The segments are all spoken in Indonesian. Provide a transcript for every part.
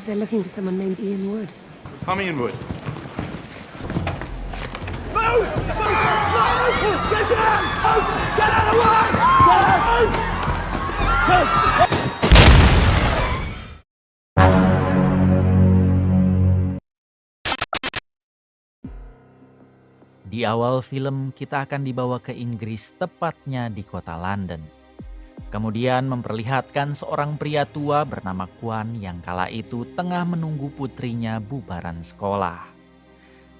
They're looking for someone named Ian Wood. I'm Ian Wood. Di awal film kita akan dibawa ke Inggris, tepatnya di kota London. Kemudian memperlihatkan seorang pria tua bernama Kwan yang kala itu tengah menunggu putrinya bubaran sekolah.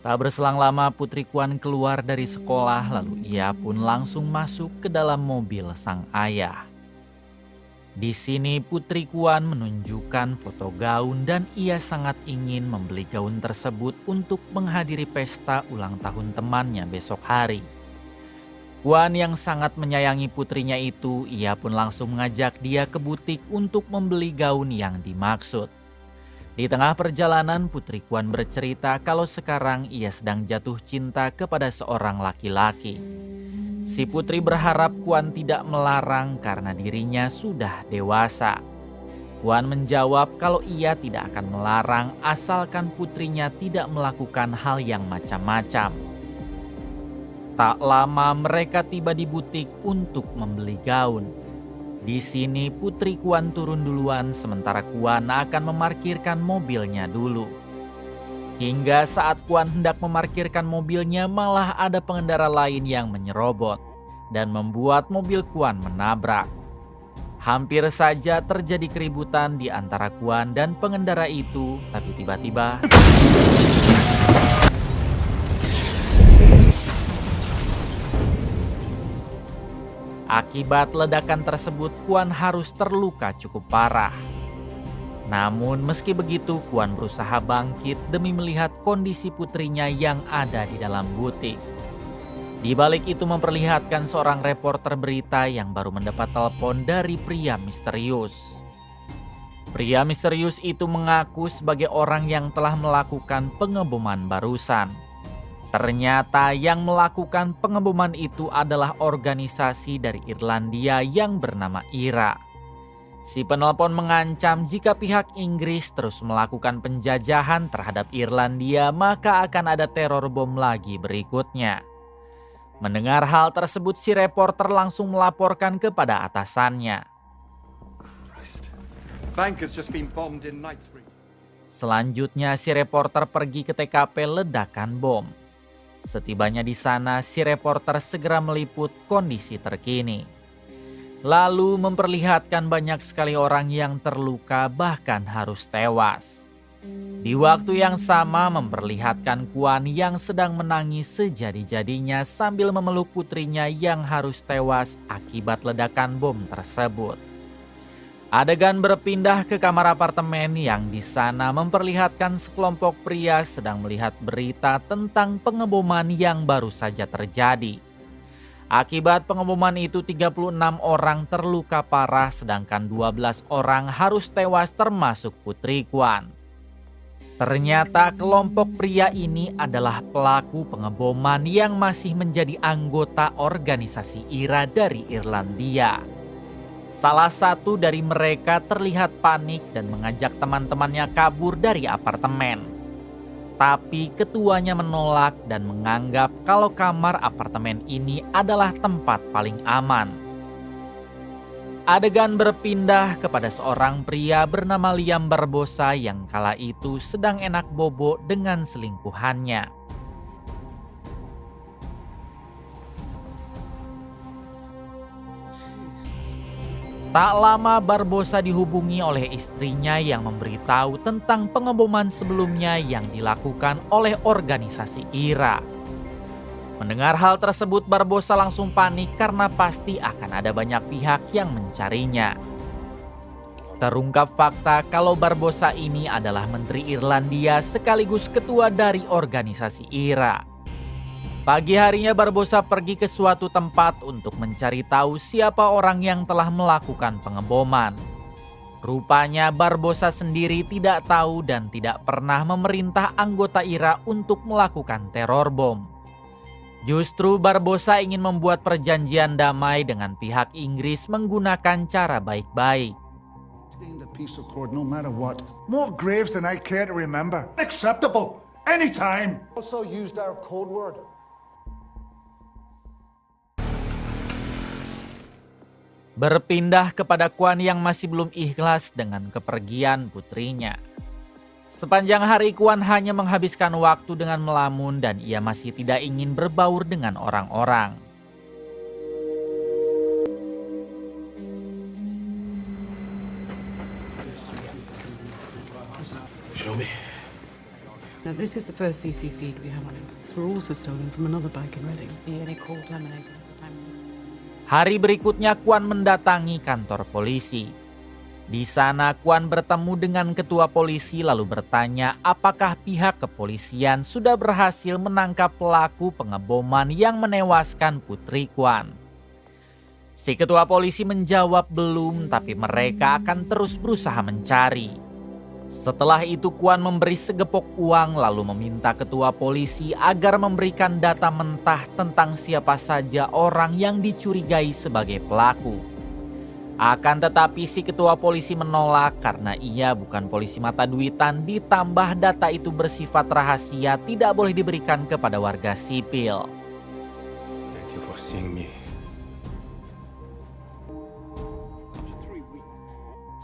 Tak berselang lama putri Kwan keluar dari sekolah lalu ia pun langsung masuk ke dalam mobil sang ayah. Di sini putri Kwan menunjukkan foto gaun dan ia sangat ingin membeli gaun tersebut untuk menghadiri pesta ulang tahun temannya besok hari. Kwan yang sangat menyayangi putrinya itu, ia pun langsung mengajak dia ke butik untuk membeli gaun yang dimaksud. Di tengah perjalanan putri Kwan bercerita kalau sekarang ia sedang jatuh cinta kepada seorang laki-laki. Si putri berharap Kwan tidak melarang karena dirinya sudah dewasa. Kwan menjawab kalau ia tidak akan melarang asalkan putrinya tidak melakukan hal yang macam-macam. Tak lama mereka tiba di butik untuk membeli gaun. Di sini putri Kwan turun duluan sementara Kwan akan memarkirkan mobilnya dulu. Hingga saat Kwan hendak memarkirkan mobilnya malah ada pengendara lain yang menyerobot dan membuat mobil Kwan menabrak. Hampir saja terjadi keributan di antara Kwan dan pengendara itu, tapi tiba-tiba akibat ledakan tersebut Kwan harus terluka cukup parah. Namun meski begitu Kwan berusaha bangkit demi melihat kondisi putrinya yang ada di dalam butik. Di balik itu memperlihatkan seorang reporter berita yang baru mendapat telepon dari pria misterius. Pria misterius itu mengaku sebagai orang yang telah melakukan pengeboman barusan. Ternyata yang melakukan pengeboman itu adalah organisasi dari Irlandia yang bernama IRA. Si penelpon mengancam jika pihak Inggris terus melakukan penjajahan terhadap Irlandia maka akan ada teror bom lagi berikutnya. Mendengar hal tersebut si reporter langsung melaporkan kepada atasannya. Bank has just been bombed in Knightsbridge. Selanjutnya si reporter pergi ke TKP ledakan bom. Setibanya di sana si reporter segera meliput kondisi terkini. Lalu memperlihatkan banyak sekali orang yang terluka bahkan harus tewas. Di waktu yang sama memperlihatkan Kwan yang sedang menangis sejadi-jadinya sambil memeluk putrinya yang harus tewas akibat ledakan bom tersebut. Adegan berpindah ke kamar apartemen yang di sana memperlihatkan sekelompok pria sedang melihat berita tentang pengeboman yang baru saja terjadi. Akibat pengeboman itu 36 orang terluka parah sedangkan 12 orang harus tewas termasuk putri Kwan. Ternyata kelompok pria ini adalah pelaku pengeboman yang masih menjadi anggota organisasi IRA dari Irlandia. Salah satu dari mereka terlihat panik dan mengajak teman-temannya kabur dari apartemen. Tapi ketuanya menolak dan menganggap kalau kamar apartemen ini adalah tempat paling aman. Adegan berpindah kepada seorang pria bernama Liam Barbosa yang kala itu sedang enak bobo dengan selingkuhannya. Tak lama Barbosa dihubungi oleh istrinya yang memberitahu tentang pengeboman sebelumnya yang dilakukan oleh organisasi IRA. Mendengar hal tersebut Barbosa langsung panik karena pasti akan ada banyak pihak yang mencarinya. Terungkap fakta kalau Barbosa ini adalah Menteri Irlandia sekaligus ketua dari organisasi IRA. Pagi harinya Barbosa pergi ke suatu tempat untuk mencari tahu siapa orang yang telah melakukan pengeboman. Rupanya Barbosa sendiri tidak tahu dan tidak pernah memerintah anggota IRA untuk melakukan teror bom. Justru Barbosa ingin membuat perjanjian damai dengan pihak Inggris menggunakan cara baik-baik. The peace accord, no matter what. More graves than I care to remember. Acceptable. Anytime. Also used our code word. Berpindah kepada Kuan yang masih belum ikhlas dengan kepergian putrinya. Sepanjang hari Kuan hanya menghabiskan waktu dengan melamun dan ia masih tidak ingin berbaur dengan orang-orang. Show me. Now, this is the first CC feed we have on it. We're also stolen from another bike in Reading. The call terminated at the time. Hari berikutnya Kuan mendatangi kantor polisi. Di sana Kuan bertemu dengan ketua polisi lalu bertanya apakah pihak kepolisian sudah berhasil menangkap pelaku pengeboman yang menewaskan putri Kuan. Si ketua polisi menjawab belum, tapi mereka akan terus berusaha mencari. Setelah itu Kuan memberi segepok uang lalu meminta ketua polisi agar memberikan data mentah tentang siapa saja orang yang dicurigai sebagai pelaku. Akan tetapi si ketua polisi menolak karena ia bukan polisi mata duitan, ditambah data itu bersifat rahasia, tidak boleh diberikan kepada warga sipil. Thank you for seeing me.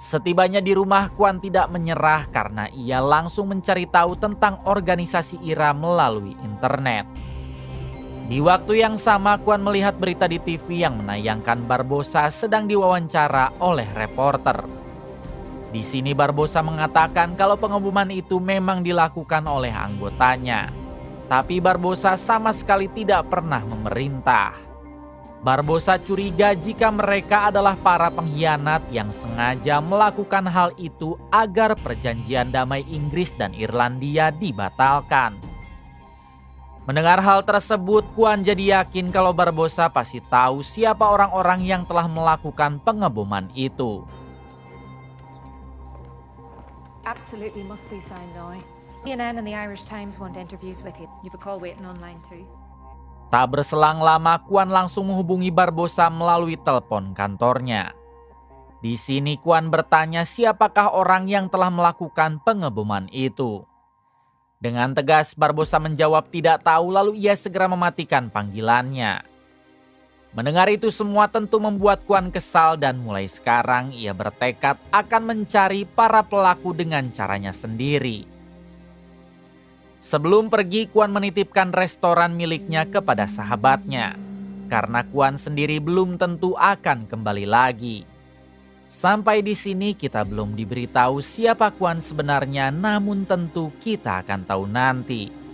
Setibanya di rumah, Kuan tidak menyerah karena ia langsung mencari tahu tentang organisasi IRA melalui internet. Di waktu yang sama, Kuan melihat berita di TV yang menayangkan Barbosa sedang diwawancara oleh reporter. Di sini Barbosa mengatakan kalau pengeboman itu memang dilakukan oleh anggotanya. Tapi Barbosa sama sekali tidak pernah memerintah. Barbosa curiga jika mereka adalah para pengkhianat yang sengaja melakukan hal itu agar perjanjian damai Inggris dan Irlandia dibatalkan. Mendengar hal tersebut, Kuan jadi yakin kalau Barbosa pasti tahu siapa orang-orang yang telah melakukan pengeboman itu. Absolutely must be signed now. CNN and the Irish Times want interviews with you. You've a call waiting online too. Tak berselang lama, Kuan langsung menghubungi Barbosa melalui telepon kantornya. Di sini Kuan bertanya siapakah orang yang telah melakukan pengeboman itu. Dengan tegas Barbosa menjawab tidak tahu, lalu ia segera mematikan panggilannya. Mendengar itu semua tentu membuat Kuan kesal dan mulai sekarang ia bertekad akan mencari para pelaku dengan caranya sendiri. Sebelum pergi, Kuan menitipkan restoran miliknya kepada sahabatnya, karena Kuan sendiri belum tentu akan kembali lagi. Sampai di sini kita belum diberitahu siapa Kuan sebenarnya, namun tentu kita akan tahu nanti.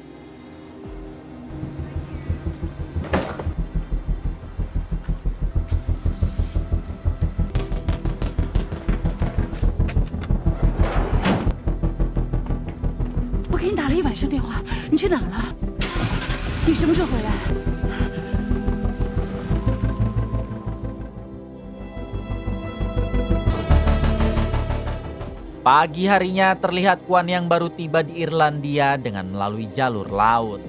Pagi harinya terlihat Kuan yang baru tiba di Irlandia dengan melalui jalur laut.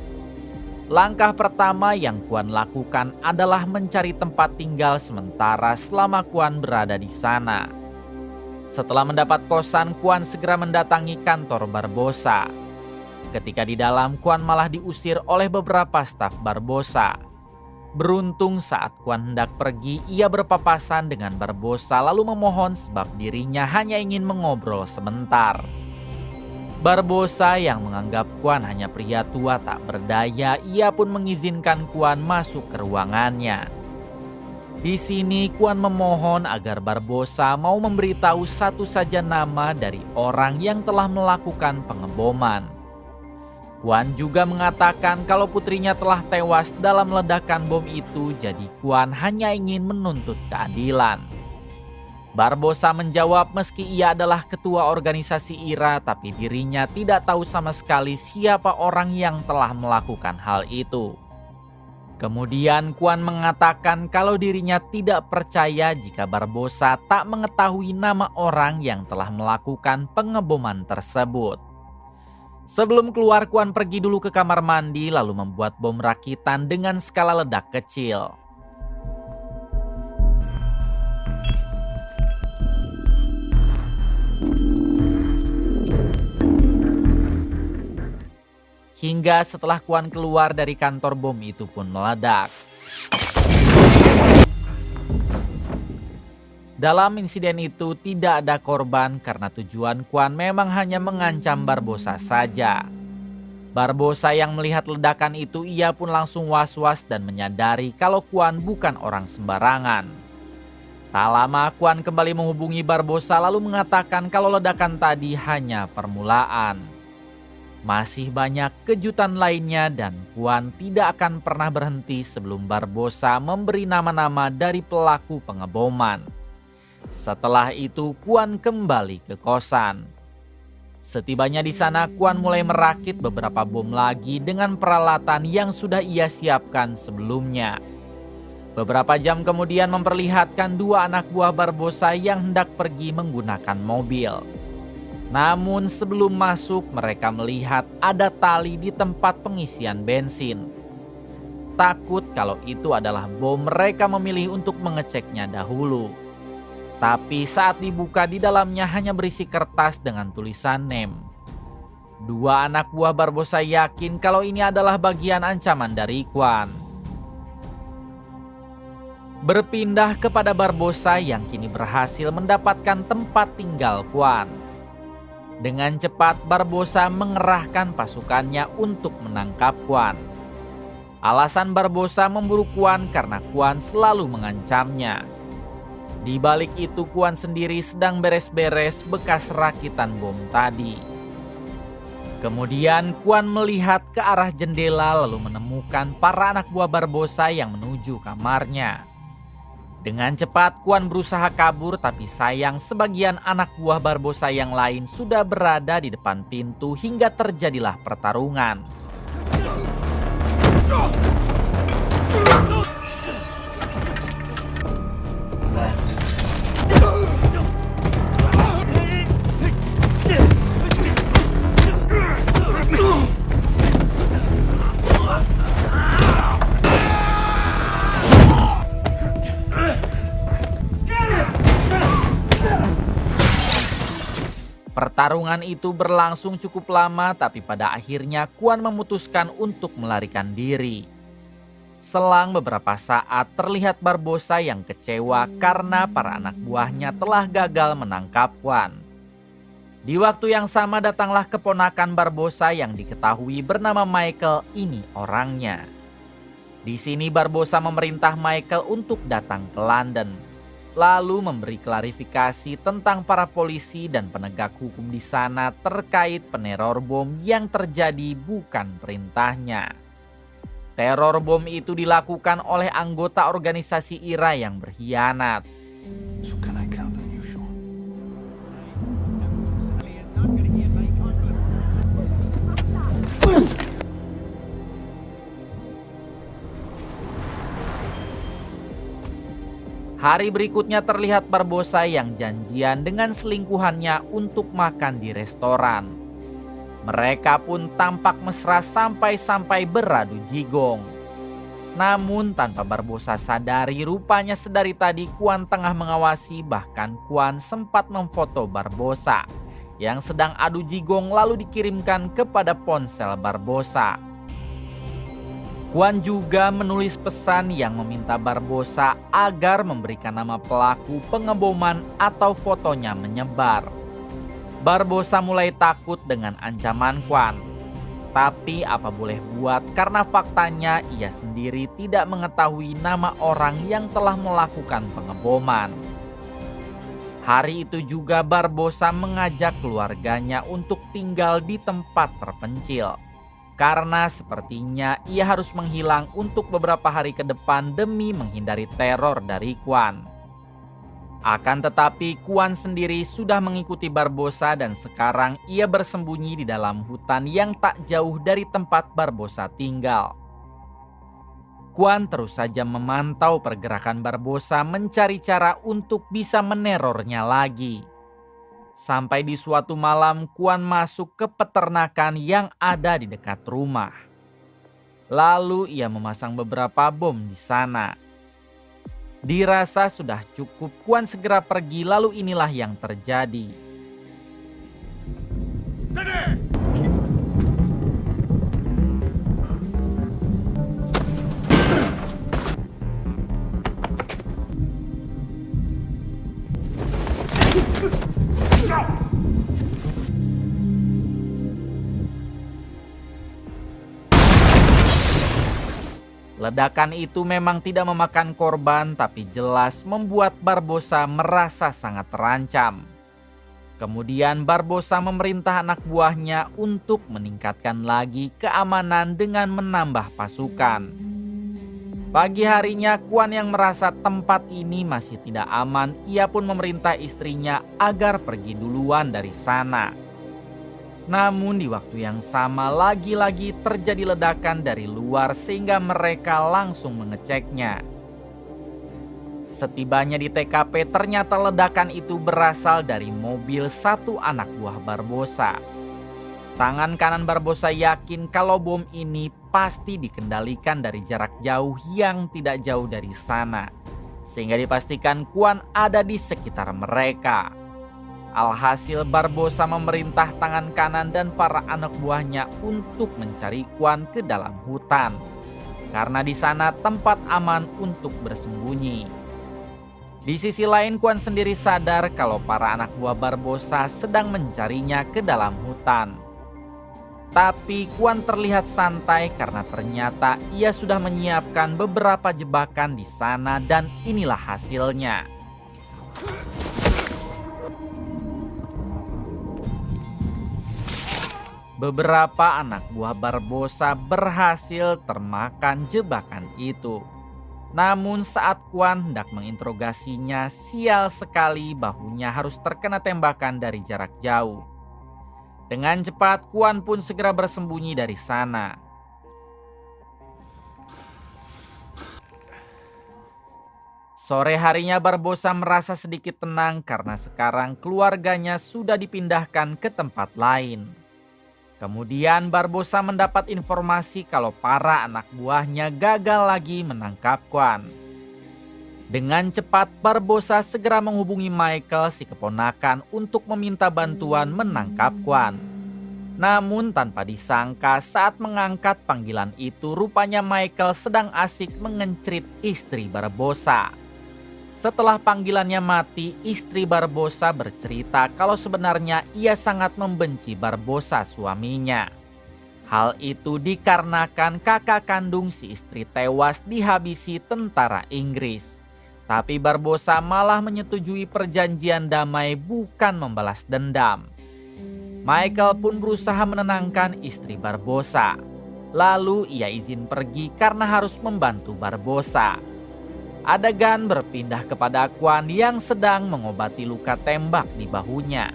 Langkah pertama yang Kuan lakukan adalah mencari tempat tinggal sementara selama Kuan berada di sana. Setelah mendapat kosan, Kuan segera mendatangi kantor Barbosa. Ketika di dalam, Kuan malah diusir oleh beberapa staf Barbosa. Beruntung saat Kuan hendak pergi, ia berpapasan dengan Barbosa lalu memohon sebab dirinya hanya ingin mengobrol sebentar. Barbosa yang menganggap Kuan hanya pria tua tak berdaya, ia pun mengizinkan Kuan masuk ke ruangannya. Di sini Kuan memohon agar Barbosa mau memberitahu satu saja nama dari orang yang telah melakukan pengeboman. Kuan juga mengatakan kalau putrinya telah tewas dalam ledakan bom itu, jadi Kuan hanya ingin menuntut keadilan. Barbosa menjawab meski ia adalah ketua organisasi IRA, tapi dirinya tidak tahu sama sekali siapa orang yang telah melakukan hal itu. Kemudian Kuan mengatakan kalau dirinya tidak percaya jika Barbosa tak mengetahui nama orang yang telah melakukan pengeboman tersebut. Sebelum keluar, Kuan pergi dulu ke kamar mandi lalu membuat bom rakitan dengan skala ledak kecil. hingga setelah Kuan keluar dari kantor bom itu pun meledak. Dalam insiden itu tidak ada korban karena tujuan Kuan memang hanya mengancam Barbosa saja. Barbosa yang melihat ledakan itu ia pun langsung was-was dan menyadari kalau Kuan bukan orang sembarangan. Tak lama Kuan kembali menghubungi Barbosa lalu mengatakan kalau ledakan tadi hanya permulaan. Masih banyak kejutan lainnya dan Kuan tidak akan pernah berhenti sebelum Barbosa memberi nama-nama dari pelaku pengeboman. Setelah itu Kuan kembali ke kosan. Setibanya di sana Kuan mulai merakit beberapa bom lagi dengan peralatan yang sudah ia siapkan sebelumnya. Beberapa jam kemudian memperlihatkan dua anak buah Barbosa yang hendak pergi menggunakan mobil. Namun sebelum masuk mereka melihat ada tali di tempat pengisian bensin. Takut kalau itu adalah bom, mereka memilih untuk mengeceknya dahulu. Tapi saat dibuka di dalamnya hanya berisi kertas dengan tulisan NEM. Dua anak buah Barbosa yakin kalau ini adalah bagian ancaman dari Kuan. Berpindah kepada Barbosa yang kini berhasil mendapatkan tempat tinggal Kuan. Dengan cepat Barbosa mengerahkan pasukannya untuk menangkap Kuan. Alasan Barbosa memburu Kuan karena Kuan selalu mengancamnya. Di balik itu Kuan sendiri sedang beres-beres bekas rakitan bom tadi. Kemudian Kuan melihat ke arah jendela lalu menemukan para anak buah Barbosa yang menuju kamarnya. Dengan cepat Kuan berusaha kabur tapi sayang sebagian anak buah Barbosa yang lain sudah berada di depan pintu hingga terjadilah pertarungan. Pertarungan itu berlangsung cukup lama tapi pada akhirnya Kuan memutuskan untuk melarikan diri. Selang beberapa saat terlihat Barbosa yang kecewa karena para anak buahnya telah gagal menangkap Kuan. Di waktu yang sama datanglah keponakan Barbosa yang diketahui bernama Michael, ini orangnya. Di sini Barbosa memerintah Michael untuk datang ke London. Lalu memberi klarifikasi tentang para polisi dan penegak hukum di sana terkait peneror bom yang terjadi bukan perintahnya. Teror bom itu dilakukan oleh anggota organisasi IRA yang berkhianat. So can I count on you, Sean? Hari berikutnya terlihat Barbosa yang janjian dengan selingkuhannya untuk makan di restoran. Mereka pun tampak mesra sampai-sampai beradu jigong. Namun tanpa Barbosa sadari rupanya sedari tadi Kuan tengah mengawasi, bahkan Kuan sempat memfoto Barbosa yang sedang adu jigong lalu dikirimkan kepada ponsel Barbosa. Kuan juga menulis pesan yang meminta Barbosa agar memberikan nama pelaku pengeboman atau fotonya menyebar. Barbosa mulai takut dengan ancaman Kuan. Tapi apa boleh buat karena faktanya ia sendiri tidak mengetahui nama orang yang telah melakukan pengeboman. Hari itu juga Barbosa mengajak keluarganya untuk tinggal di tempat terpencil. Karena sepertinya ia harus menghilang untuk beberapa hari ke depan demi menghindari teror dari Kuan. Akan tetapi Kuan sendiri sudah mengikuti Barbosa dan sekarang ia bersembunyi di dalam hutan yang tak jauh dari tempat Barbosa tinggal. Kuan terus saja memantau pergerakan Barbosa mencari cara untuk bisa menerornya lagi. Sampai di suatu malam Kuan masuk ke peternakan yang ada di dekat rumah. Lalu ia memasang beberapa bom di sana. Dirasa sudah cukup, Kuan segera pergi lalu inilah yang terjadi. Ledakan itu memang tidak memakan korban, tapi jelas membuat Barbosa merasa sangat terancam. Kemudian Barbosa memerintah anak buahnya untuk meningkatkan lagi keamanan dengan menambah pasukan. Pagi harinya, Kuan yang merasa tempat ini masih tidak aman, ia pun memerintah istrinya agar pergi duluan dari sana. Namun di waktu yang sama lagi-lagi terjadi ledakan dari luar sehingga mereka langsung mengeceknya. Setibanya di TKP ternyata ledakan itu berasal dari mobil satu anak buah Barbosa. Tangan kanan Barbosa yakin kalau bom ini pasti dikendalikan dari jarak jauh yang tidak jauh dari sana. Sehingga dipastikan Kuan ada di sekitar mereka. Alhasil Barbosa memerintah tangan kanan dan para anak buahnya untuk mencari Kuan ke dalam hutan. Karena di sana tempat aman untuk bersembunyi. Di sisi lain Kuan sendiri sadar kalau para anak buah Barbosa sedang mencarinya ke dalam hutan. Tapi Kuan terlihat santai karena ternyata ia sudah menyiapkan beberapa jebakan di sana dan inilah hasilnya. Beberapa anak buah Barbosa berhasil termakan jebakan itu. Namun saat Kuan hendak menginterogasinya, sial sekali bahunya harus terkena tembakan dari jarak jauh. Dengan cepat Kuan pun segera bersembunyi dari sana. Sore harinya Barbosa merasa sedikit tenang karena sekarang keluarganya sudah dipindahkan ke tempat lain. Kemudian Barbosa mendapat informasi kalau para anak buahnya gagal lagi menangkap Kuan. Dengan cepat Barbosa segera menghubungi Michael si keponakan untuk meminta bantuan menangkap Kuan. Namun tanpa disangka saat mengangkat panggilan itu rupanya Michael sedang asik mengencrit istri Barbosa. Setelah panggilannya mati, istri Barbosa bercerita kalau sebenarnya ia sangat membenci Barbosa suaminya. Hal itu dikarenakan kakak kandung si istri tewas dihabisi tentara Inggris. Tapi Barbosa malah menyetujui perjanjian damai bukan membalas dendam. Michael pun berusaha menenangkan istri Barbosa. Lalu ia izin pergi karena harus membantu Barbosa. Adegan berpindah kepada Kuan yang sedang mengobati luka tembak di bahunya.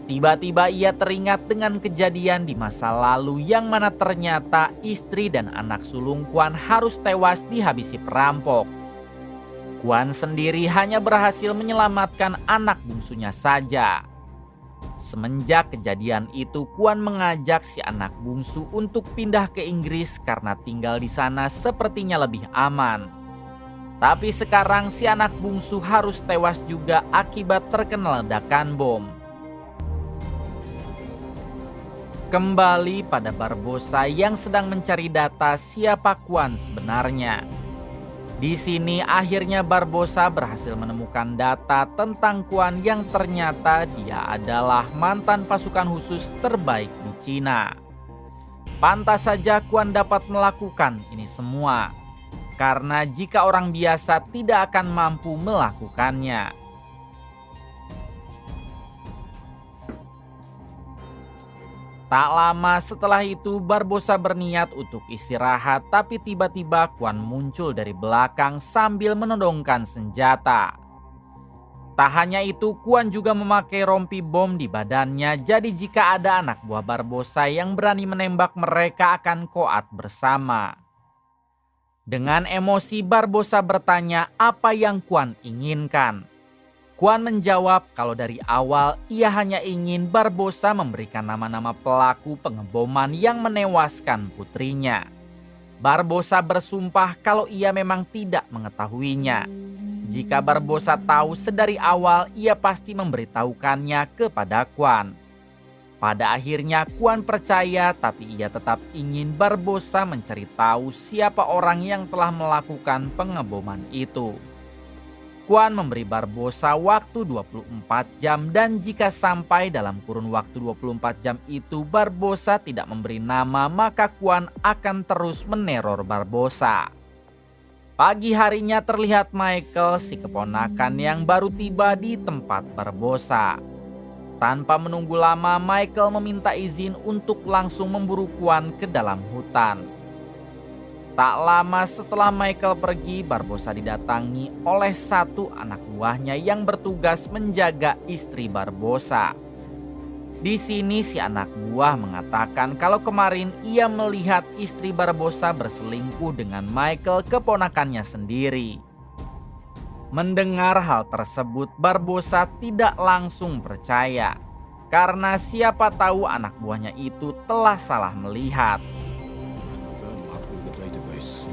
Tiba-tiba ia teringat dengan kejadian di masa lalu yang mana ternyata istri dan anak sulung Kuan harus tewas dihabisi perampok. Kuan sendiri hanya berhasil menyelamatkan anak bungsunya saja. Semenjak kejadian itu Kuan mengajak si anak bungsu untuk pindah ke Inggris karena tinggal di sana sepertinya lebih aman. Tapi sekarang si anak bungsu harus tewas juga akibat terkena ledakan bom. Kembali pada Barbosa yang sedang mencari data siapa Kuan sebenarnya. Di sini akhirnya Barbosa berhasil menemukan data tentang Kuan yang ternyata dia adalah mantan pasukan khusus terbaik di Cina. Pantas saja Kuan dapat melakukan ini semua. Karena jika orang biasa tidak akan mampu melakukannya. Tak lama setelah itu Barbosa berniat untuk istirahat, tapi tiba-tiba Kuan muncul dari belakang sambil menodongkan senjata. Tak hanya itu, Kuan juga memakai rompi bom di badannya, jadi jika ada anak buah Barbosa yang berani menembak mereka akan koat bersama. Dengan emosi Barbosa bertanya apa yang Kuan inginkan. Kuan menjawab kalau dari awal ia hanya ingin Barbosa memberikan nama-nama pelaku pengeboman yang menewaskan putrinya. Barbosa bersumpah kalau ia memang tidak mengetahuinya. Jika Barbosa tahu sedari awal ia pasti memberitahukannya kepada Kuan. Pada akhirnya Kuan percaya, tapi ia tetap ingin Barbosa mencari tahu siapa orang yang telah melakukan pengeboman itu. Kuan memberi Barbosa waktu 24 jam dan jika sampai dalam kurun waktu 24 jam itu Barbosa tidak memberi nama, maka Kuan akan terus meneror Barbosa. Pagi harinya terlihat Michael, si keponakan yang baru tiba di tempat Barbosa. Tanpa menunggu lama, Michael meminta izin untuk langsung memburu Kwan ke dalam hutan. Tak lama setelah Michael pergi, Barbosa didatangi oleh satu anak buahnya yang bertugas menjaga istri Barbosa. Di sini si anak buah mengatakan kalau kemarin ia melihat istri Barbosa berselingkuh dengan Michael, keponakannya sendiri. Mendengar hal tersebut, Barbosa tidak langsung percaya karena siapa tahu anak buahnya itu telah salah melihat.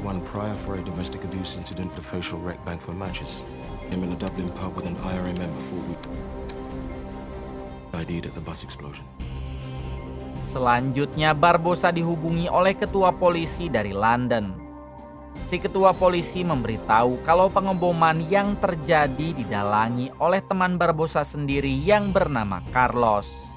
One prior for a domestic abuse incident at a facial wreck bank for matches. Him in a Dublin pub with an IRA member 4 weeks. ID'd at the bus explosion. Selanjutnya Barbosa dihubungi oleh ketua polisi dari London. Si ketua polisi memberitahu kalau pengeboman yang terjadi didalangi oleh teman Barbosa sendiri yang bernama Carlos.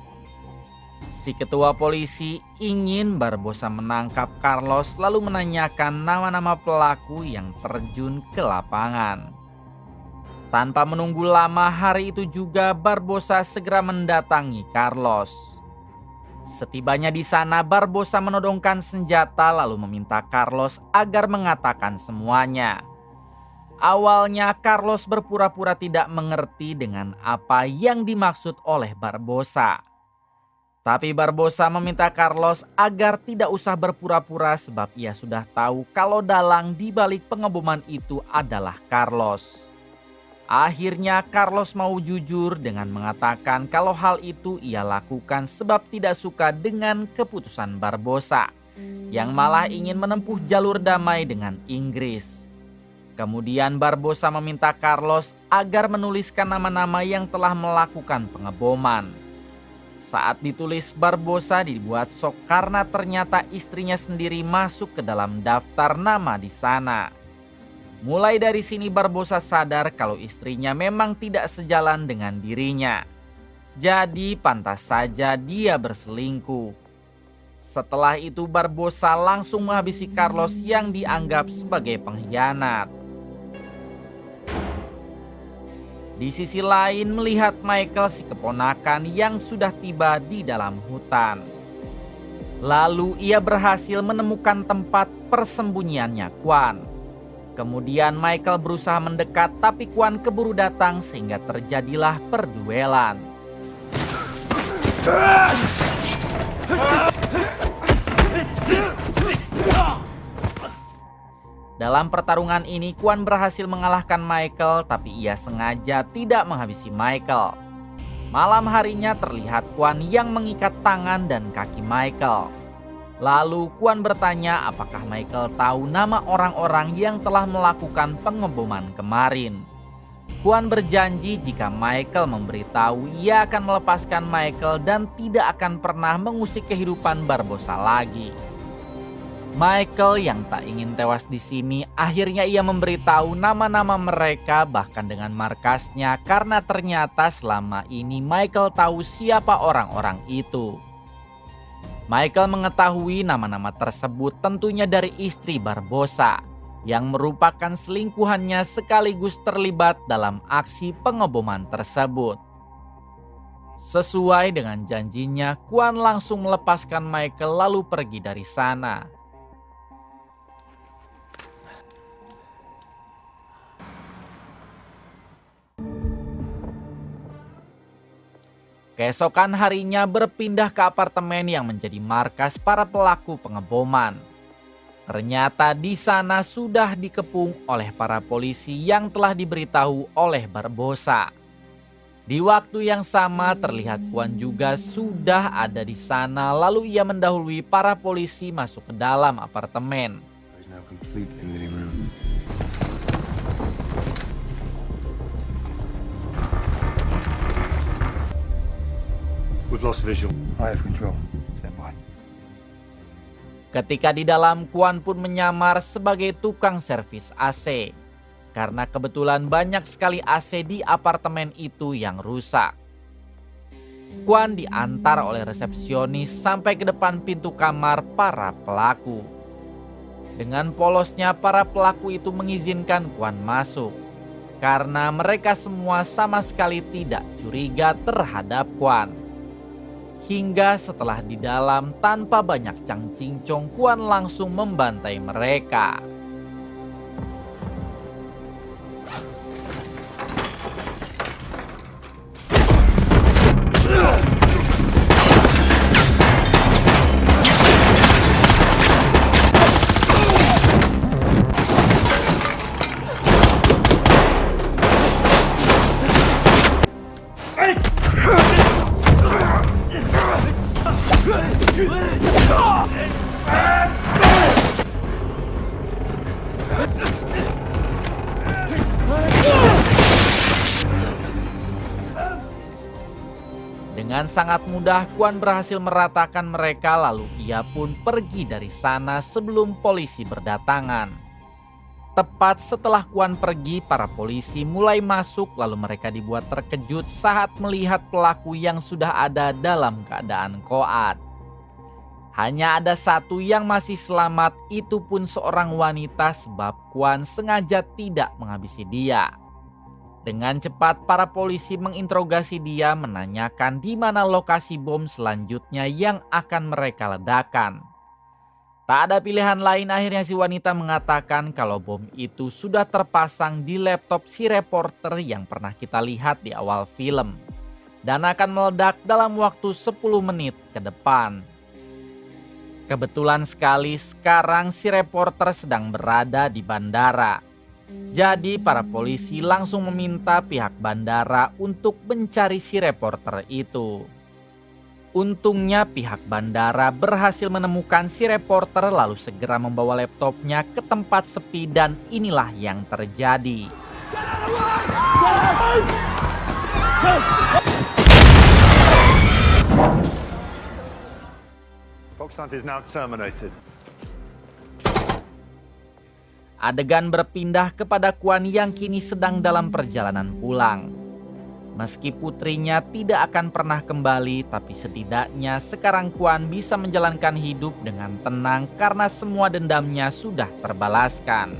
Si ketua polisi ingin Barbosa menangkap Carlos lalu menanyakan nama-nama pelaku yang terjun ke lapangan. Tanpa menunggu lama, hari itu juga Barbosa segera mendatangi Carlos. Setibanya di sana, Barbosa menodongkan senjata lalu meminta Carlos agar mengatakan semuanya. Awalnya Carlos berpura-pura tidak mengerti dengan apa yang dimaksud oleh Barbosa. Tapi Barbosa meminta Carlos agar tidak usah berpura-pura sebab ia sudah tahu kalau dalang di balik pengeboman itu adalah Carlos. Akhirnya Carlos mau jujur dengan mengatakan kalau hal itu ia lakukan sebab tidak suka dengan keputusan Barbosa yang malah ingin menempuh jalur damai dengan Inggris. Kemudian Barbosa meminta Carlos agar menuliskan nama-nama yang telah melakukan pengeboman. Saat ditulis, Barbosa dibuat shock karena ternyata istrinya sendiri masuk ke dalam daftar nama di sana. Mulai dari sini Barbosa sadar kalau istrinya memang tidak sejalan dengan dirinya. Jadi pantas saja dia berselingkuh. Setelah itu Barbosa langsung menghabisi Carlos yang dianggap sebagai pengkhianat. Di sisi lain, melihat Michael, si keponakan yang sudah tiba di dalam hutan. Lalu ia berhasil menemukan tempat persembunyiannya Kwan. Kemudian Michael berusaha mendekat tapi Kwan keburu datang sehingga terjadilah perduelan. Dalam pertarungan ini Kwan berhasil mengalahkan Michael tapi ia sengaja tidak menghabisi Michael. Malam harinya terlihat Kwan yang mengikat tangan dan kaki Michael. Lalu Kwan bertanya apakah Michael tahu nama orang-orang yang telah melakukan pengeboman kemarin. Kwan berjanji jika Michael memberitahu ia akan melepaskan Michael dan tidak akan pernah mengusik kehidupan Barbosa lagi. Michael yang tak ingin tewas di sini akhirnya ia memberitahu nama-nama mereka bahkan dengan markasnya karena ternyata selama ini Michael tahu siapa orang-orang itu. Michael mengetahui nama-nama tersebut tentunya dari istri Barbosa yang merupakan selingkuhannya sekaligus terlibat dalam aksi pengeboman tersebut. Sesuai dengan janjinya, Kwan langsung melepaskan Michael lalu pergi dari sana. Keesokan harinya berpindah ke apartemen yang menjadi markas para pelaku pengeboman. Ternyata di sana sudah dikepung oleh para polisi yang telah diberitahu oleh Barbosa. Di waktu yang sama terlihat Kwan juga sudah ada di sana lalu ia mendahului para polisi masuk ke dalam apartemen. We've lost visual. I have control. Stand by. Ketika di dalam, Kwan pun menyamar sebagai tukang servis AC. Karena kebetulan banyak sekali AC di apartemen itu yang rusak. Kwan diantar oleh resepsionis sampai ke depan pintu kamar para pelaku. Dengan polosnya para pelaku itu mengizinkan Kwan masuk karena mereka semua sama sekali tidak curiga terhadap Kwan. Hingga setelah di dalam tanpa banyak cangcingcong, Kwan langsung membantai mereka. Dengan sangat mudah Kwan berhasil meratakan mereka, lalu ia pun pergi dari sana sebelum polisi berdatangan. Tepat setelah Kwan pergi, para polisi mulai masuk, lalu mereka dibuat terkejut saat melihat pelaku yang sudah ada dalam keadaan koat. Hanya ada satu yang masih selamat, itu pun seorang wanita sebab Kwan sengaja tidak menghabisi dia. Dengan cepat para polisi menginterogasi dia, menanyakan di mana lokasi bom selanjutnya yang akan mereka ledakan. Tak ada pilihan lain, akhirnya si wanita mengatakan kalau bom itu sudah terpasang di laptop si reporter yang pernah kita lihat di awal film dan akan meledak dalam waktu 10 menit ke depan. Kebetulan sekali sekarang si reporter sedang berada di bandara. Jadi para polisi langsung meminta pihak bandara untuk mencari si reporter itu. Untungnya pihak bandara berhasil menemukan si reporter, lalu segera membawa laptopnya ke tempat sepi, dan inilah yang terjadi. Fox Hunt is now terminated. Adegan berpindah kepada Kwan yang kini sedang dalam perjalanan pulang. Meski putrinya tidak akan pernah kembali, tapi setidaknya sekarang Kwan bisa menjalankan hidup dengan tenang karena semua dendamnya sudah terbalaskan.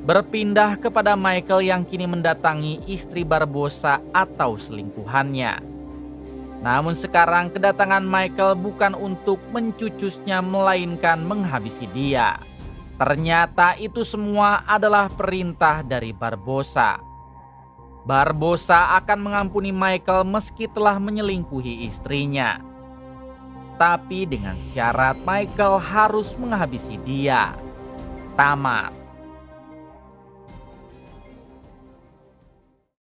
Berpindah kepada Michael yang kini mendatangi istri Barbosa atau selingkuhannya. Namun sekarang kedatangan Michael bukan untuk mencucusnya, melainkan menghabisi dia. Ternyata itu semua adalah perintah dari Barbosa. Barbosa akan mengampuni Michael meski telah menyelingkuhi istrinya. Tapi dengan syarat Michael harus menghabisi dia. Tamat.